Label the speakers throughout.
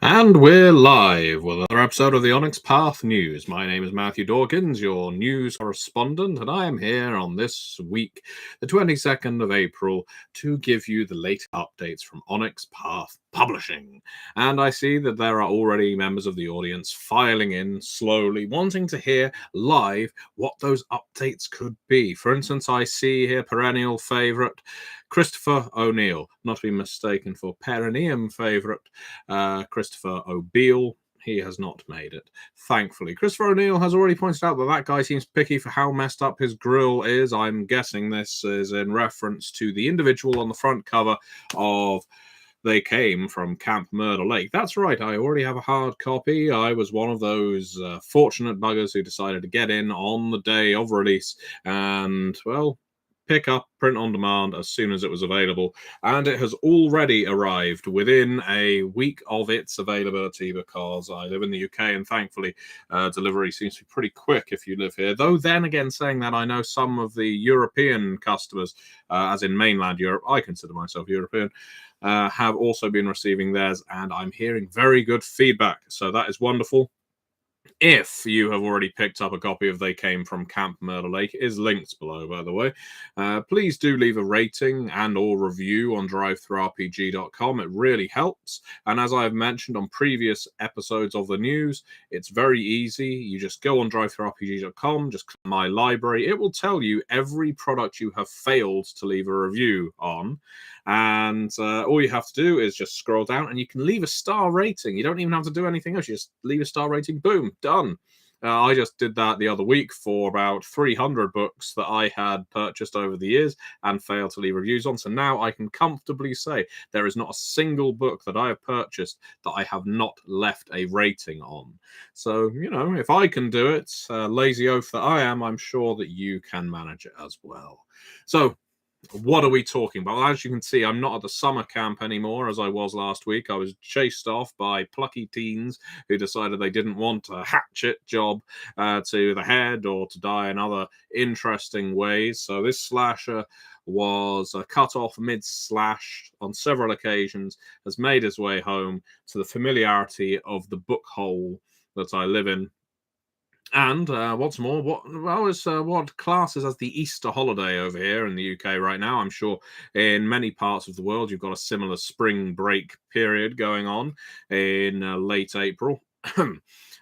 Speaker 1: And we're live with another episode of the Onyx Path News. My name is Matthew Dawkins, your news correspondent, and I am here on this week, the 22nd of April, to give you the latest updates from Onyx Path Publishing. And I see that there are already members of the audience filing in slowly, wanting to hear live what those updates could be. For instance, I see here perennial favourite Christopher O'Neill, not to be mistaken for perineum favourite Christopher O'Beal. He has not made it, thankfully. Christopher O'Neill has already pointed out that that guy seems picky for how messed up his grill is. I'm guessing this is in reference to the individual on the front cover of They Came from Camp Murder Lake. That's right, I already have a hard copy. I was one of those fortunate buggers who decided to get in on the day of release and, well, pick up print on demand as soon as it was available, and it has already arrived within a week of its availability because I live in the UK and thankfully delivery seems to be pretty quick if you live here. Though then again, saying that, I know some of the European customers, as in mainland Europe, I consider myself European, have also been receiving theirs, and I'm hearing very good feedback, so that is wonderful. If you have already picked up a copy of They Came from Camp Murder Lake, it is linked below, by the way. Please do leave a rating and or review on drivethroughrpg.com. It really helps. And as I've mentioned on previous episodes of the news, it's very easy. You just go on drivethroughrpg.com, just click My Library. It will tell you every product you have failed to leave a review on. And all you have to do is just scroll down and you can leave a star rating. You don't even have to do anything else. You just leave a star rating. Boom, done. I just did that the other week for about 300 books that I had purchased over the years and failed to leave reviews on. So now I can comfortably say there is not a single book that I have purchased that I have not left a rating on. So, you know, if I can do it, lazy oaf that I am, I'm sure that you can manage it as well. So, what are we talking about? Well, as you can see, I'm not at the summer camp anymore as I was last week. I was chased off by plucky teens who decided they didn't want a hatchet job to the head or to die in other interesting ways. So this slasher was cut off mid-slash on several occasions, has made his way home to the familiarity of the book hole that I live in. And what's more, what classes as the Easter holiday over here in the UK right now. I'm sure in many parts of the world you've got a similar spring break period going on in late April.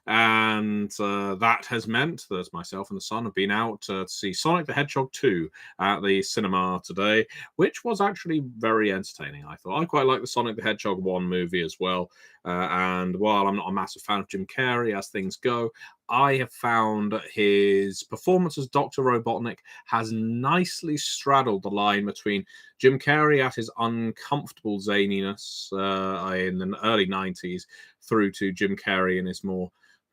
Speaker 1: And that has meant that myself and the son have been out to see Sonic the Hedgehog 2 at the cinema today, which was actually very entertaining, I thought. I quite like the Sonic the Hedgehog 1 movie as well. And while I'm not a massive fan of Jim Carrey as things go, I have found his performance as Dr. Robotnik has nicely straddled the line between Jim Carrey at his uncomfortable zaniness in the early 90s through to Jim Carrey in his more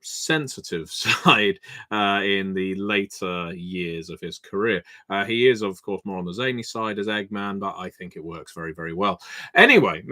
Speaker 1: sensitive side in the later years of his career. He is, of course, more on the zany side as Eggman, but I think it works very, very well. Anyway,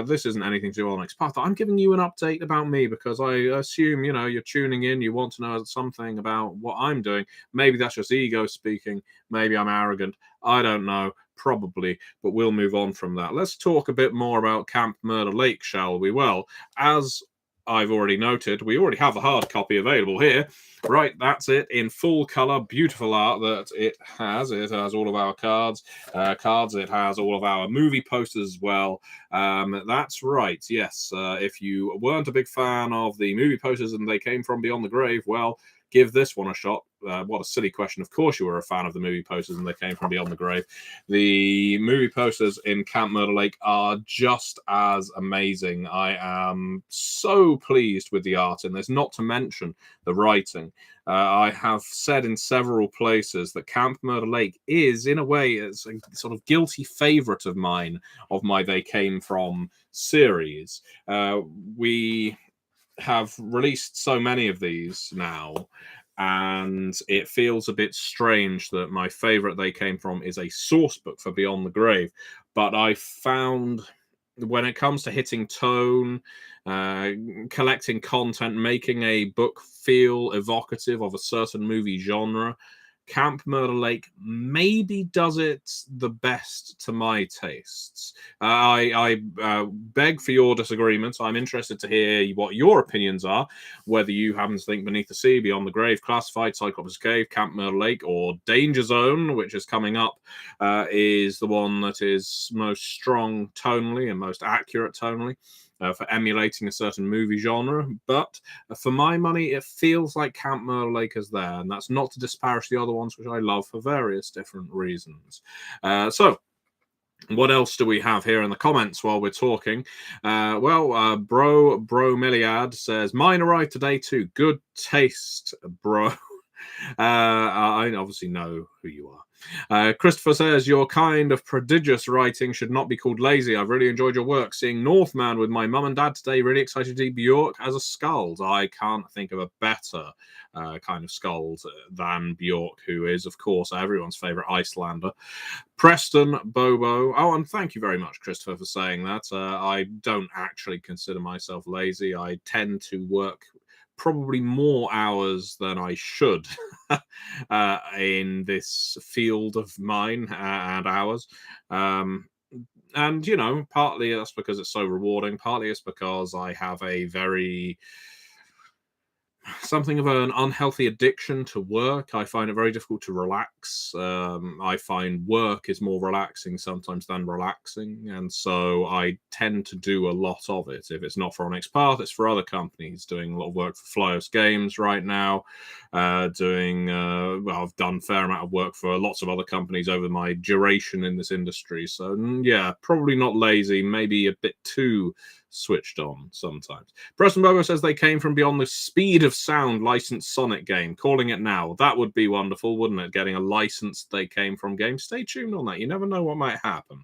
Speaker 1: this isn't anything to do on Onyx Path. I'm giving you an update about me because I assume, you know, you're tuning in, you want to know something about what I'm doing. Maybe that's just ego speaking. Maybe I'm arrogant. I don't know. Probably, but we'll move on from that. Let's talk a bit more about Camp Murder Lake, shall we? Well, as I've already noted, we already have a hard copy available here. Right, that's it in full color, beautiful art that it has. It has all of our cards. It has all of our movie posters as well. That's right, yes. If you weren't a big fan of the movie posters and They Came from Beyond the Grave, well, give this one a shot. What a silly question. Of course you were a fan of the movie posters and They Came from Beyond the Grave. The movie posters in Camp Murder Lake are just as amazing. I am so pleased with the art in this, not to mention the writing. I have said in several places that Camp Murder Lake is, in a way, it's a sort of guilty favorite of mine, of my They Came From series. We have released so many of these now, and it feels a bit strange that my favorite They Came From is a source book for Beyond the Grave. But I found when it comes to hitting tone, collecting content, making a book feel evocative of a certain movie genre, Camp Murder Lake maybe does it the best to my tastes. I beg for your disagreements. I'm interested to hear what your opinions are, whether you happen to think Beneath the Sea, Beyond the Grave, Classified, Cyclops Cave, Camp Murder Lake, or Danger Zone, which is coming up, is the one that is most strong tonally and most accurate tonally. For emulating a certain movie genre, but for my money, it feels like Camp Murder Lake is there, and that's not to disparage the other ones, which I love for various different reasons. So, what else do we have here in the comments while we're talking? Bro Milliard says, mine arrived today too. Good taste, bro. I obviously know who you are. Christopher says, your kind of prodigious writing should not be called lazy. I've really enjoyed your work. Seeing Northman with my mum and dad today. Really excited to see Bjork as a Skald. I can't think of a better kind of Skald than Bjork, who is, of course, everyone's favourite Icelander. Preston Bobo. Oh, and thank you very much, Christopher, for saying that. I don't actually consider myself lazy. I tend to work probably more hours than I should in this field of mine and ours. And, you know, partly that's because it's so rewarding. Partly it's because I have a very something of an unhealthy addiction to work. I find it very difficult to relax. I find work is more relaxing sometimes than relaxing, and so I tend to do a lot of it. If it's not for Onyx Path, it's for other companies. Doing a lot of work for Flyos Games right now. I've done a fair amount of work for lots of other companies over my duration in this industry. So yeah, probably not lazy, maybe a bit too switched on sometimes. Preston Bobo says they came from beyond the Speed of Sound licensed Sonic game. Calling it now. That would be wonderful, wouldn't it? Getting a licensed They Came From game. Stay tuned on that. You never know what might happen.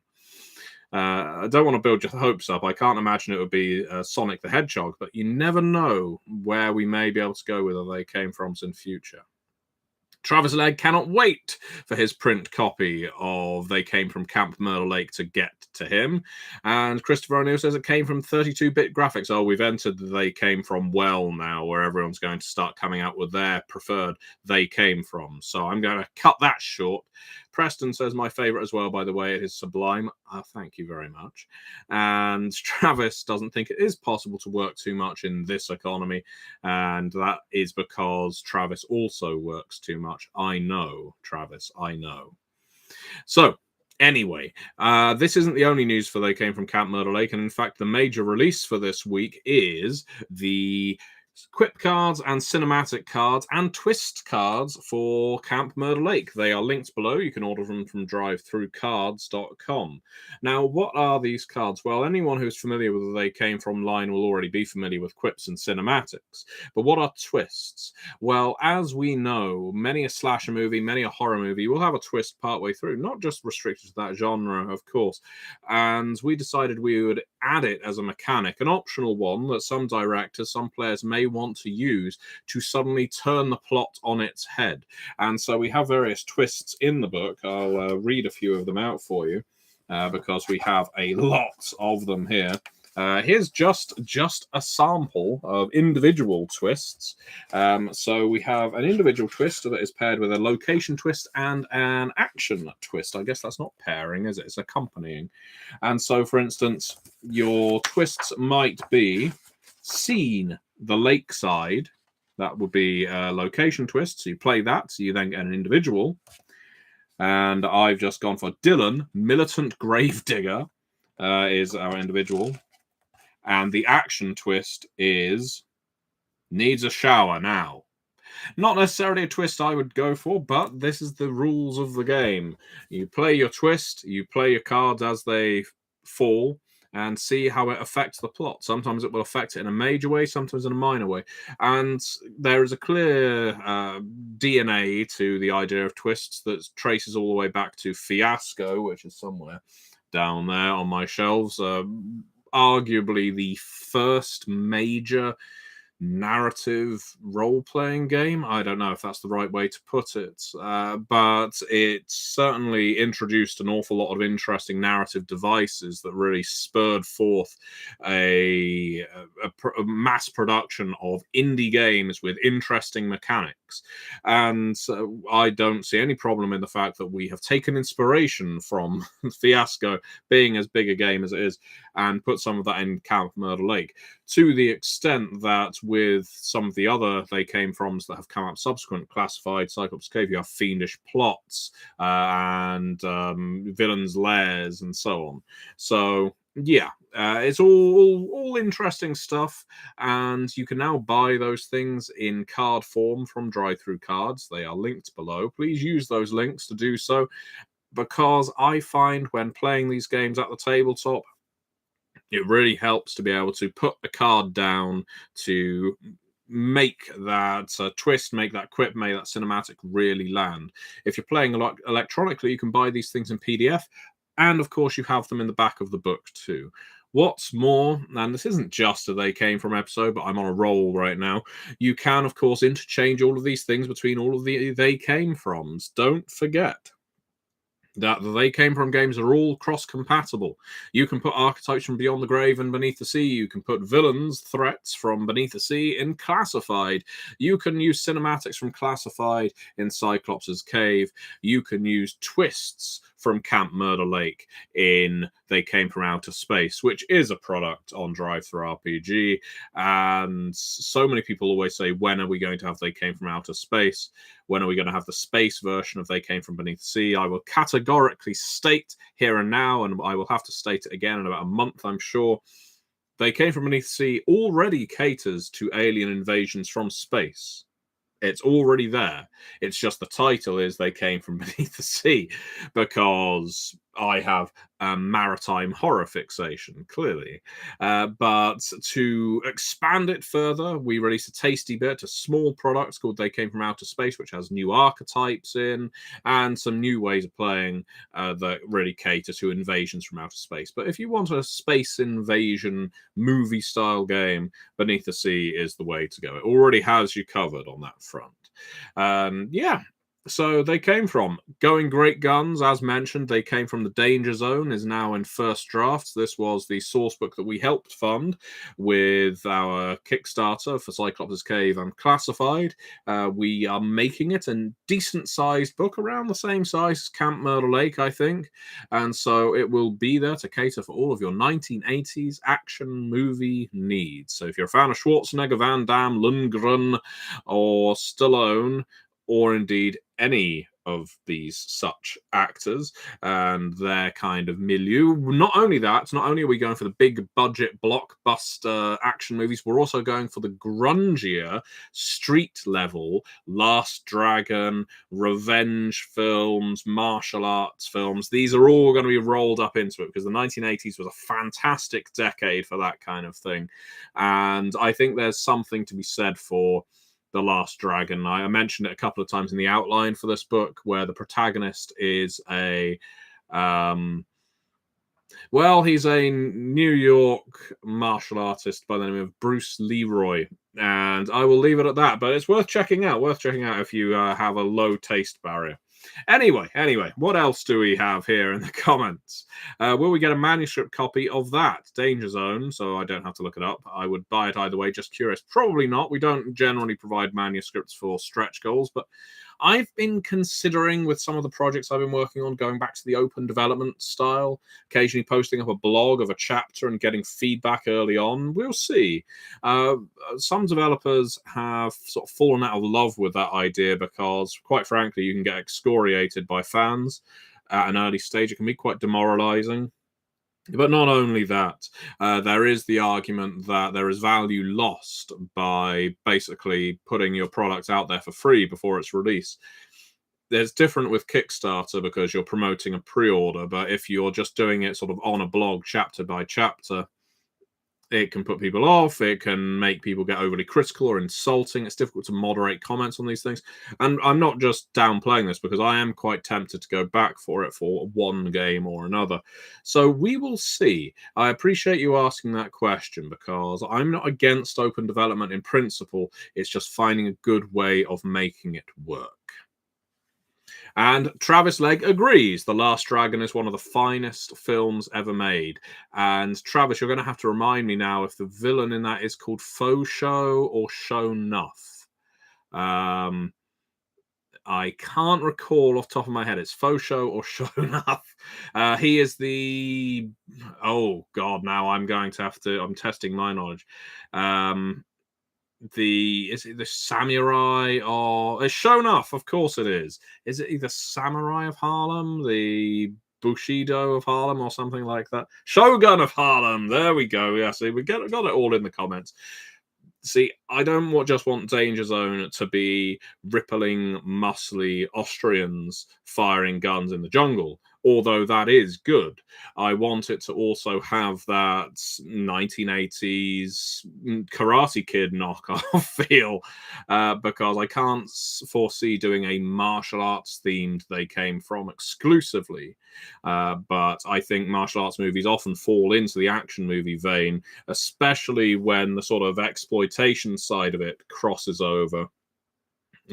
Speaker 1: I don't want to build your hopes up. I can't imagine it would be Sonic the Hedgehog, but you never know where we may be able to go with a They Came Froms in future. Travis Legg cannot wait for his print copy of They Came From Camp Murder Lake to get to him. And Christopher O'Neill says it came from 32-bit graphics. Oh, we've entered the They Came From well now, where everyone's going to start coming out with their preferred They Came From. So I'm going to cut that short. Preston says my favourite as well, by the way. It is Sublime. Thank you very much. And Travis doesn't think it is possible to work too much in this economy. And that is because Travis also works too much. I know, Travis, I know. So, anyway, this isn't the only news for They Came From Camp Murder Lake. And in fact, the major release for this week is the Quip cards and cinematic cards and twist cards for Camp Murder Lake. They are linked below. You can order them from drivethroughcards.com. Now, what are these cards? Well, anyone who's familiar with the They Came From line will already be familiar with quips and cinematics. But what are twists? Well, as we know, many a slasher movie, many a horror movie will have a twist partway through, not just restricted to that genre, of course. And we decided we would add it as a mechanic, an optional one that some directors, some players may want to use to suddenly turn the plot on its head. And so we have various twists in the book. I'll read a few of them out for you because we have a lot of them here. Here's just a sample of individual twists. So we have an individual twist that is paired with a location twist and an action twist. I guess that's not pairing, is it? It's accompanying. And so, for instance, your twists might be Scene, the lakeside. That would be a location twist. So you play that, so you then get an individual. And I've just gone for Dylan, Militant Gravedigger, is our individual. And the action twist is needs a shower now. Not necessarily a twist I would go for, but this is the rules of the game. You play your twist, you play your cards as they fall, and see how it affects the plot. Sometimes it will affect it in a major way, sometimes in a minor way. And there is a clear DNA to the idea of twists that traces all the way back to Fiasco, which is somewhere down there on my shelves. Arguably the first major narrative role-playing game. I don't know if that's the right way to put it, but it certainly introduced an awful lot of interesting narrative devices that really spurred forth a mass production of indie games with interesting mechanics. And I don't see any problem in the fact that we have taken inspiration from Fiasco being as big a game as it is and put some of that in Camp Murder Lake, to the extent that with some of the other They Came Froms that have come out subsequent, Classified, Cyclops Cave, you have Fiendish Plots and Villains' Lairs and so on. So yeah, it's all interesting stuff, and you can now buy those things in card form from Drive-Thru Cards. They are linked below. Please use those links to do so, because I find when playing these games at the tabletop, it really helps to be able to put the card down, to make that twist, make that quip, make that cinematic really land. If you're playing a lot electronically, you can buy these things in PDF, and of course you have them in the back of the book too. What's more, and this isn't just a They Came From episode, but I'm on a roll right now, you can of course interchange all of these things between all of the They Came Froms. Don't forget that the They Came From games are all cross-compatible. You can put archetypes from Beyond the Grave and Beneath the Sea. You can put villains, threats from Beneath the Sea in Classified. You can use cinematics from Classified in Cyclops' Cave. You can use twists from Camp Murder Lake in They Came From Outer Space, which is a product on Drive-Thru RPG. And so many people always say, when are we going to have They Came From Outer Space? When are we going to have the space version of They Came From Beneath the Sea? I will categorically state here and now, and I will have to state it again in about a month, I'm sure, They Came From Beneath the Sea already caters to alien invasions from space. It's already there. It's just the title is They Came From Beneath the Sea, because I have a maritime horror fixation, clearly. But to expand it further, we released a tasty bit, a small product called They Came From Outer Space, which has new archetypes in and some new ways of playing that really cater to invasions from outer space. But if you want a space invasion movie-style game, Beneath the Sea is the way to go. It already has you covered on that front. Yeah. So They Came From going great guns, as mentioned. They Came From the Danger Zone is now in first drafts. This was the source book that we helped fund with our Kickstarter for Cyclops' Cave Unclassified. We are making it a decent-sized book, around the same size as Camp Murder Lake, I think. And so it will be there to cater for all of your 1980s action movie needs. So if you're a fan of Schwarzenegger, Van Damme, Lundgren, or Stallone, or indeed any of these such actors and their kind of milieu. Not only are we going for the big budget blockbuster action movies, we're also going for the grungier street level Last Dragon, revenge films, martial arts films. These are all going to be rolled up into it, because the 1980s was a fantastic decade for that kind of thing. And I think there's something to be said for The Last Dragon. I mentioned it a couple of times in the outline for this book, where the protagonist is he's a New York martial artist by the name of Bruce Leroy. And I will leave it at that, but it's worth checking out. If you have a low taste barrier. Anyway, what else do we have here in the comments? Will we get a manuscript copy of that? Danger Zone, so I don't have to look it up. I would buy it either way, just curious. Probably not. We don't generally provide manuscripts for stretch goals, but I've been considering, with some of the projects I've been working on, going back to the open development style, occasionally posting up a blog of a chapter and getting feedback early on. We'll see. Some developers have sort of fallen out of love with that idea because, quite frankly, you can get excoriated by fans at an early stage. It can be quite demoralizing. But not only that, there is the argument that there is value lost by basically putting your product out there for free before its release. There's different with Kickstarter because you're promoting a pre-order, but if you're just doing it sort of on a blog chapter by chapter, it can put people off. It can make people get overly critical or insulting. It's difficult to moderate comments on these things. And I'm not just downplaying this, because I am quite tempted to go back for it for one game or another. So we will see. I appreciate you asking that question, because I'm not against open development in principle. It's just finding a good way of making it work. And Travis Legg agrees. The Last Dragon is one of the finest films ever made. And Travis, you're going to have to remind me now if the villain in that is called Faux Show or Show Nuff. I can't recall off the top of my head. It's Faux Show or Show Nuff. He is the. Oh God! Now I'm going to have to. I'm testing my knowledge. Is it the samurai or it's shown off? Of course it is. Is it either Samurai of Harlem, the Bushido of Harlem, or something like that? Shogun of Harlem. There we go. Yeah, see, got it all in the comments. See, I don't just want Danger Zone to be rippling, muscly Austrians firing guns in the jungle, although that is good. I want it to also have that 1980s Karate Kid knockoff feel, because I can't foresee doing a martial arts themed They Came From exclusively. But I think martial arts movies often fall into the action movie vein, especially when the sort of exploitation side of it crosses over.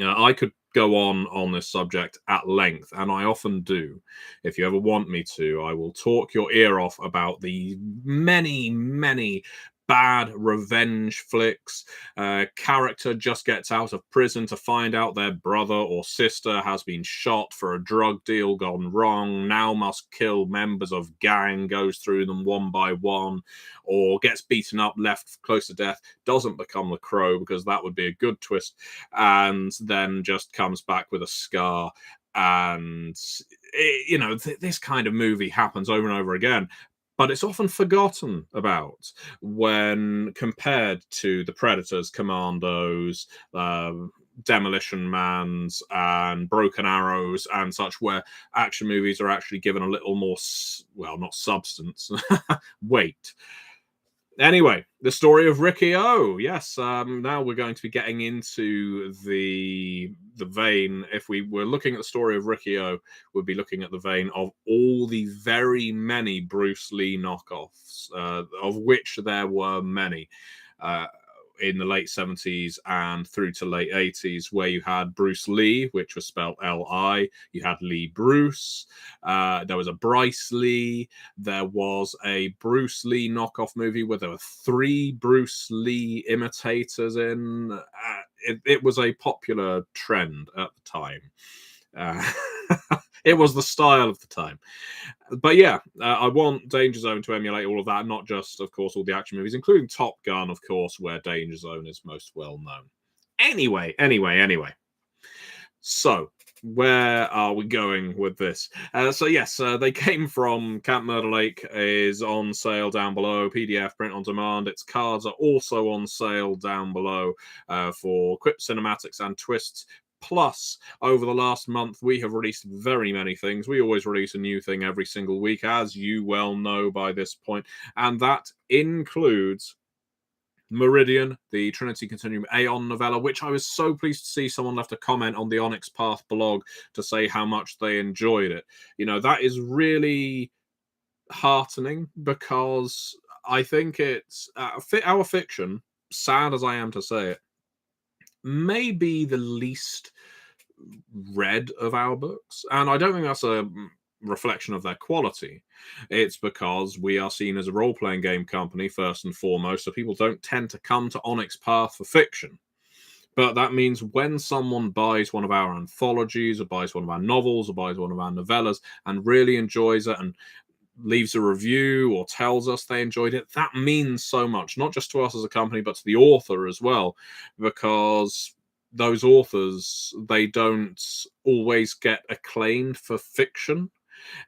Speaker 1: I could go on this subject at length, and I often do. If you ever want me to, I will talk your ear off about the many bad revenge flicks. Character just gets out of prison to find out their brother or sister has been shot for a drug deal gone wrong, now must kill members of gang, goes through them one by one, or gets beaten up, left close to death, doesn't become the Crow, because that would be a good twist, and then just comes back with a scar. And this kind of movie happens over and over again, but it's often forgotten about when compared to the Predators, Commandos, Demolition Mans, and Broken Arrows and such, where action movies are actually given a little more, well, not substance, weight. Anyway, the story of Ricky-O. Yes, now we're going to be getting into the vein. If we were looking at the story of Ricky-O, we'd be looking at the vein of all the very many Bruce Lee knockoffs, of which there were many. In the late 70s and through to late 80s, where you had Bruce Lee, which was spelled L-I, you had Lee Bruce, there was a Bryce Lee, there was a Bruce Lee knockoff movie where there were 3 Bruce Lee imitators in. It was a popular trend at the time. It was the style of the time. But yeah, I want Danger Zone to emulate all of that, not just, of course, all the action movies, including Top Gun, of course, where Danger Zone is most well known. Anyway. So, where are we going with this? They Came From Camp Murder Lake is on sale down below, PDF, print on demand. Its cards are also on sale down below for quick cinematics and twists. Plus, over the last month, we have released very many things. We always release a new thing every single week, as you well know by this point. And that includes Meridian, the Trinity Continuum Aeon novella, which I was so pleased to see someone left a comment on the Onyx Path blog to say how much they enjoyed it. That is really heartening, because I think it's our fiction, sad as I am to say it, may be the least read of our books. And I don't think that's a reflection of their quality. It's because we are seen as a role-playing game company first and foremost, so people don't tend to come to Onyx Path for fiction. But that means when someone buys one of our anthologies, or buys one of our novels, or buys one of our novellas and really enjoys it and leaves a review or tells us they enjoyed it, that means so much, not just to us as a company, but to the author as well, because those authors, they don't always get acclaimed for fiction.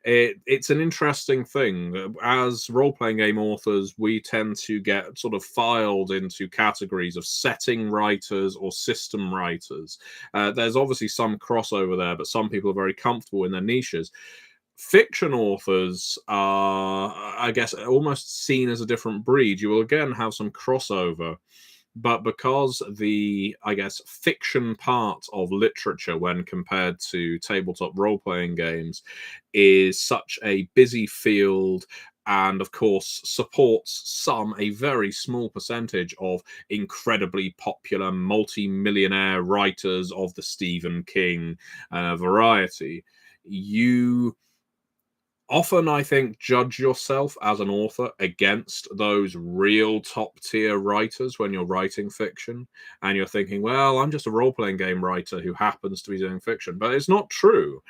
Speaker 1: It's an interesting thing. As role-playing game authors, we tend to get sort of filed into categories of setting writers or system writers. There's obviously some crossover there, but some people are very comfortable in their niches. Fiction authors are, I guess, almost seen as a different breed. You will again have some crossover, but because the, I guess, fiction part of literature when compared to tabletop role-playing games is such a busy field and of course supports a very small percentage of incredibly popular multi-millionaire writers of the Stephen King variety. You often, I think, judge yourself as an author against those real top tier writers when you're writing fiction, and you're thinking, well, I'm just a role playing game writer who happens to be doing fiction. But it's not true.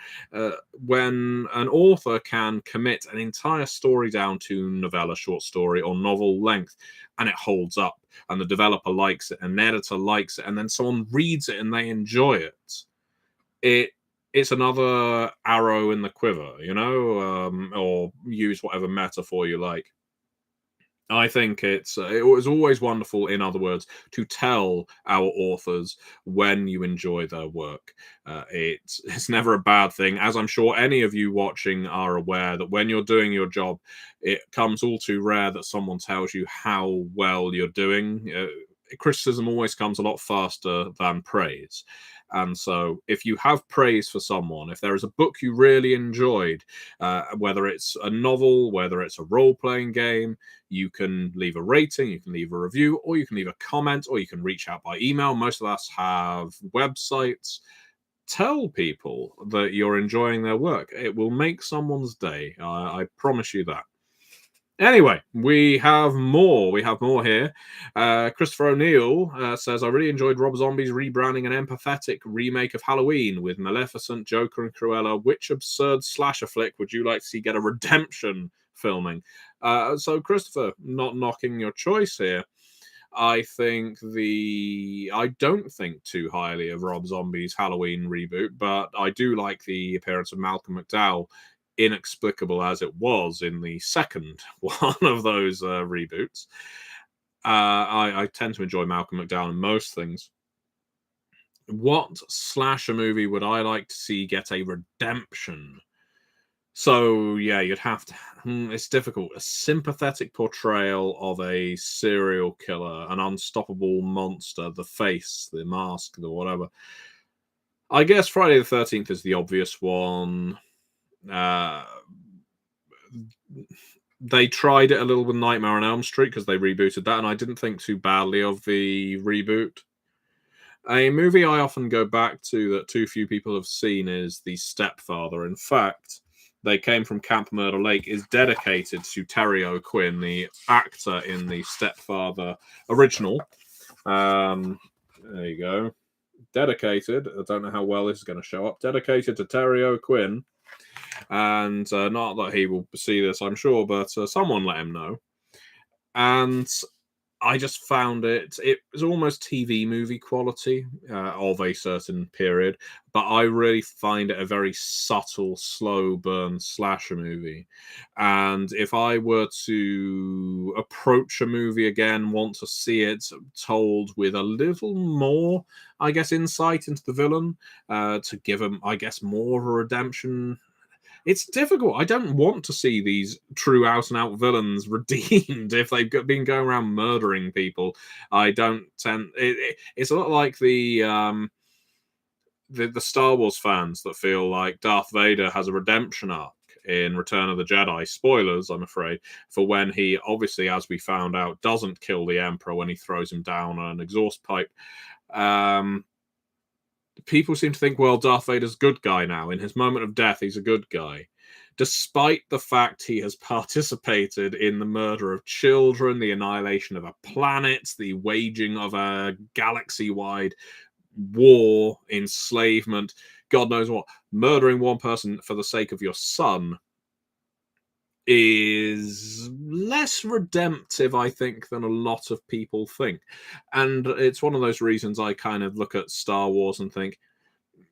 Speaker 1: When an author can commit an entire story down to novella, short story, or novel length, and it holds up, and the developer likes it, and the editor likes it, and then someone reads it and they enjoy it it's another arrow in the quiver, or use whatever metaphor you like. I think it was always wonderful, in other words, to tell our authors when you enjoy their work. It's never a bad thing, as I'm sure any of you watching are aware that when you're doing your job, it comes all too rare that someone tells you how well you're doing. Criticism always comes a lot faster than praise. And so, if you have praise for someone, if there is a book you really enjoyed, whether it's a novel, whether it's a role playing game, you can leave a rating, you can leave a review, or you can leave a comment, or you can reach out by email. Most of us have websites. Tell people that you're enjoying their work. It will make someone's day. I promise you that. Anyway, we have more. We have more here. Christopher O'Neill says, I really enjoyed Rob Zombie's rebranding an empathetic remake of Halloween with Maleficent, Joker, and Cruella. Which absurd slasher flick would you like to see get a redemption filming? So, Christopher, not knocking your choice here. I don't think too highly of Rob Zombie's Halloween reboot, but I do like the appearance of Malcolm McDowell, inexplicable as it was in the second one of those reboots. I tend to enjoy Malcolm McDowell in most things. What slasher movie would I like to see get a redemption? So yeah, you'd have to. It's difficult. A sympathetic portrayal of a serial killer, an unstoppable monster, the face, the mask, the whatever. I guess Friday the 13th is the obvious one. They tried it a little with Nightmare on Elm Street because they rebooted that, and I didn't think too badly of the reboot. A movie I often go back to that too few people have seen is The Stepfather. In fact, They Came from Camp Murder Lake is dedicated to Terry O'Quinn, the actor in the Stepfather original. There you go. Dedicated. I don't know how well this is going to show up. Dedicated to Terry O'Quinn. And not that he will see this, I'm sure, but someone let him know. And I just found it was almost TV movie quality of a certain period, but I really find it a very subtle, slow burn slasher movie. And if I were to approach a movie again, want to see it told with a little more, I guess, insight into the villain, to give him, I guess, more of a redemption. It's difficult. I don't want to see these true out and out villains redeemed if they've been going around murdering people. I don't tend. It's a lot like the Star Wars fans that feel like Darth Vader has a redemption arc in Return of the Jedi. Spoilers, I'm afraid, for when he obviously, as we found out, doesn't kill the Emperor when he throws him down an exhaust pipe. People seem to think, well, Darth Vader's a good guy now. In his moment of death, he's a good guy. Despite the fact he has participated in the murder of children, the annihilation of a planet, the waging of a galaxy-wide war, enslavement, God knows what, murdering one person for the sake of your son is less redemptive, I think, than a lot of people think. And it's one of those reasons I kind of look at Star Wars and think,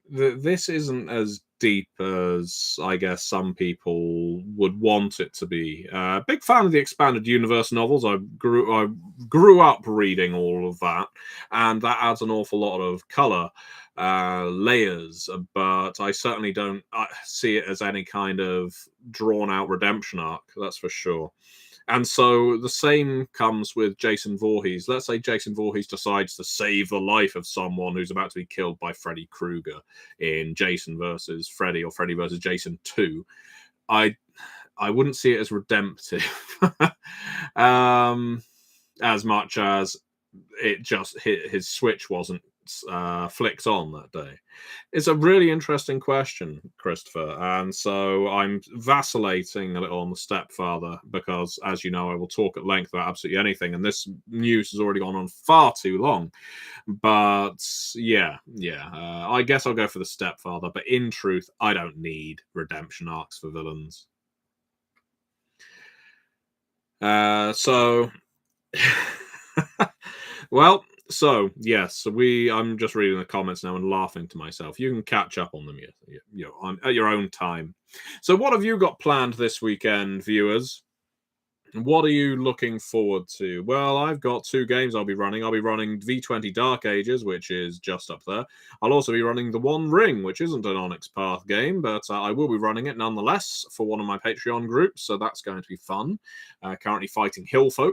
Speaker 1: this isn't as deep as I guess some people would want it to be. Big fan of the expanded universe novels. I grew up reading all of that, and that adds an awful lot of color, layers. But I certainly don't see it as any kind of drawn out redemption arc. That's for sure. And so the same comes with Jason Voorhees. Let's say Jason Voorhees decides to save the life of someone who's about to be killed by Freddy Krueger in Jason versus Freddy or Freddy versus Jason 2. I I wouldn't see it as redemptive, as much as it just his switch wasn't flicked on that day. It's a really interesting question, Christopher, and so I'm vacillating a little on the stepfather because, as you know, I will talk at length about absolutely anything, and this news has already gone on far too long. But I guess I'll go for the stepfather. But in truth, I don't need redemption arcs for villains. So well, so yes, I'm just reading the comments now and laughing to myself. You can catch up on them, at your own time. So, what have you got planned this weekend, viewers? What are you looking forward to? Well, I've got two games I'll be running. I'll be running V20 Dark Ages, which is just up there. I'll also be running The One Ring, which isn't an Onyx Path game, but I will be running it nonetheless for one of my Patreon groups, so that's going to be fun. Currently fighting Hillfolk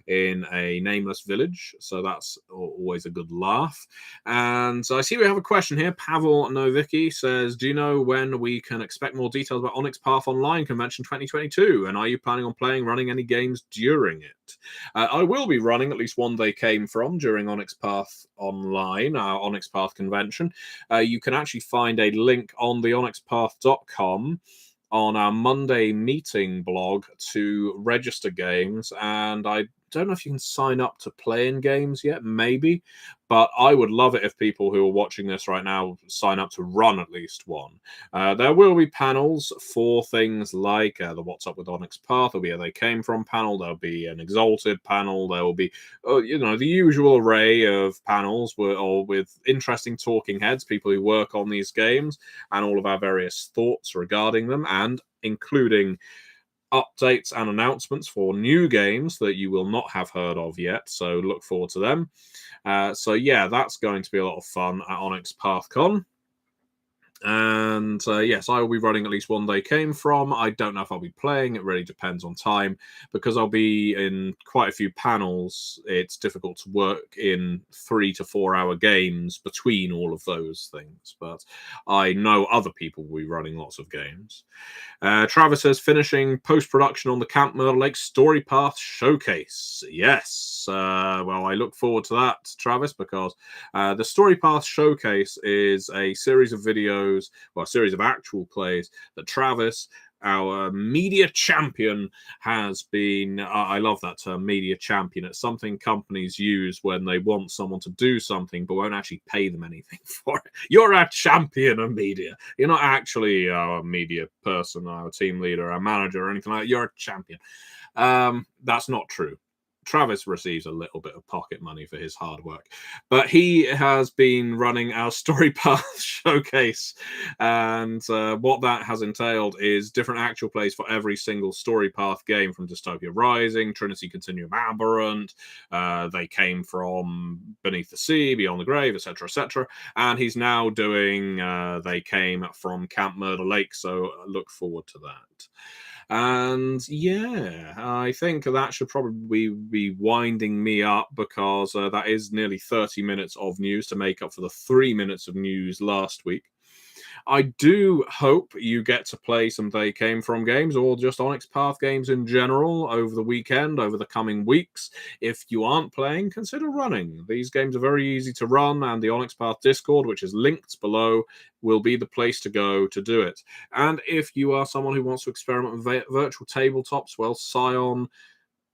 Speaker 1: in a nameless village, so that's always a good laugh. And so I see we have a question here. Pavel Novicki says, do you know when we can expect more details about Onyx Path Online Convention 2022? And are you planning on running any games during it? I will be running at least one they came from during Onyx Path Online, our Onyx Path convention. You can actually find a link on the onyxpath.com on our Monday meeting blog to register games, and I don't know if you can sign up to play in games yet, maybe, but I would love it if people who are watching this right now sign up to run at least one. There will be panels for things like the What's Up with Onyx Path, there'll be a They Came From panel, there'll be an Exalted panel, there will be, the usual array of panels with interesting talking heads, people who work on these games, and all of our various thoughts regarding them, and including updates and announcements for new games that you will not have heard of yet, so look forward to them. That's going to be a lot of fun at Onyx PathCon. And yes, I will be running at least one They Came From. I don't know if I'll be playing. It really depends on time. Because I'll be in quite a few panels, it's difficult to work in 3 to 4 hour games between all of those things. But I know other people will be running lots of games. Travis says, finishing post-production on the Camp Myrtle Lake Story Path Showcase. Yes. Well, I look forward to that, Travis, because the Story Path Showcase is a series of videos, well, a series of actual plays that Travis, our media champion, has been. I love that term, media champion. It's something companies use when they want someone to do something but won't actually pay them anything for it. You're a champion of media. You're not actually a media person, our team leader, our manager, or anything like that. You're a champion. That's not true. Travis receives a little bit of pocket money for his hard work, but he has been running our Story Path Showcase, and what that has entailed is different actual plays for every single Story Path game, from Dystopia Rising, Trinity Continuum Aberrant, They Came From Beneath the Sea, Beyond the Grave, etc., etc., and he's now doing They Came From Camp Murder Lake, so look forward to that. And yeah, I think that should probably be winding me up, because that is nearly 30 minutes of news to make up for the 3 minutes of news last week. I do hope you get to play some They Came From games, or just Onyx Path games in general, over the weekend, over the coming weeks. If you aren't playing, consider running. These games are very easy to run, and the Onyx Path Discord, which is linked below, will be the place to go to do it. And if you are someone who wants to experiment with virtual tabletops, well, Scion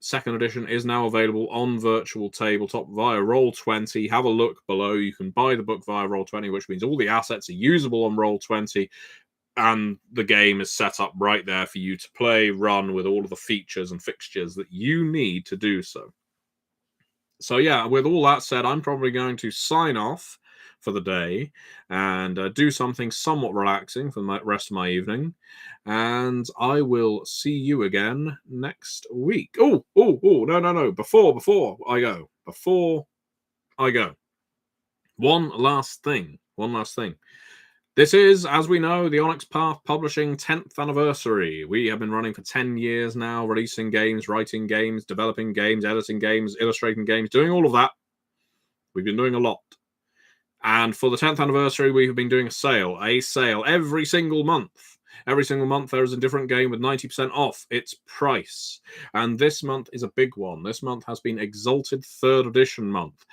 Speaker 1: Second Edition is now available on virtual tabletop via Roll20. Have a look below. You can buy the book via Roll20, which means all the assets are usable on Roll20, and the game is set up right there for you to play, run with all of the features and fixtures that you need to do so. So yeah, with all that said, I'm probably going to sign off for the day and do something somewhat relaxing for the rest of my evening, and I will see you again next week. No, before I go, one last thing. This is, as we know, the Onyx Path Publishing 10th anniversary. We have been running for 10 years now, releasing games, writing games, developing games, editing games, illustrating games, doing all of that. We've been doing a lot. And for the 10th anniversary, we have been doing a sale every single month. Every single month there is a different game with 90% off its price. And this month is a big one. This month has been Exalted 3rd Edition month.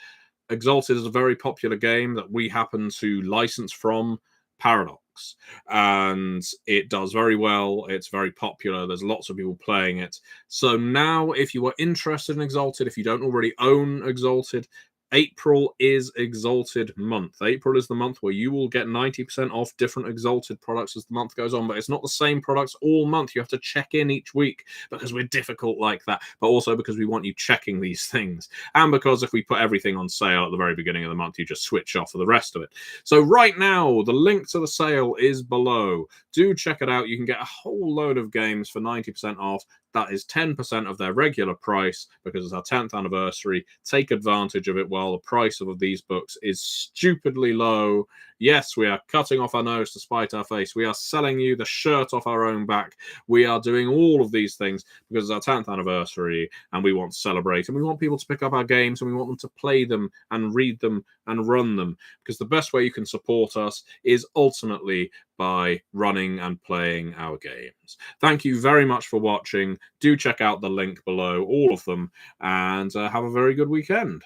Speaker 1: Exalted is a very popular game that we happen to license from Paradox, and it does very well. It's very popular. There's lots of people playing it. So now, if you are interested in Exalted, if you don't already own Exalted, April is Exalted month. April is the month where you will get 90% off different Exalted products as the month goes on, but it's not the same products all month. You have to check in each week because we're difficult like that, but also because we want you checking these things. And because if we put everything on sale at the very beginning of the month, you just switch off for the rest of it. So right now, the link to the sale is below. Do check it out. You can get a whole load of games for 90% off. That is 10% of their regular price because it's our 10th anniversary. Take advantage of it while the price of these books is stupidly low. Yes, we are cutting off our nose to spite our face. We are selling you the shirt off our own back. We are doing all of these things because it's our 10th anniversary and we want to celebrate and we want people to pick up our games and we want them to play them and read them and run them, because the best way you can support us is ultimately by running and playing our games. Thank you very much for watching. Do check out the link below, all of them, and have a very good weekend.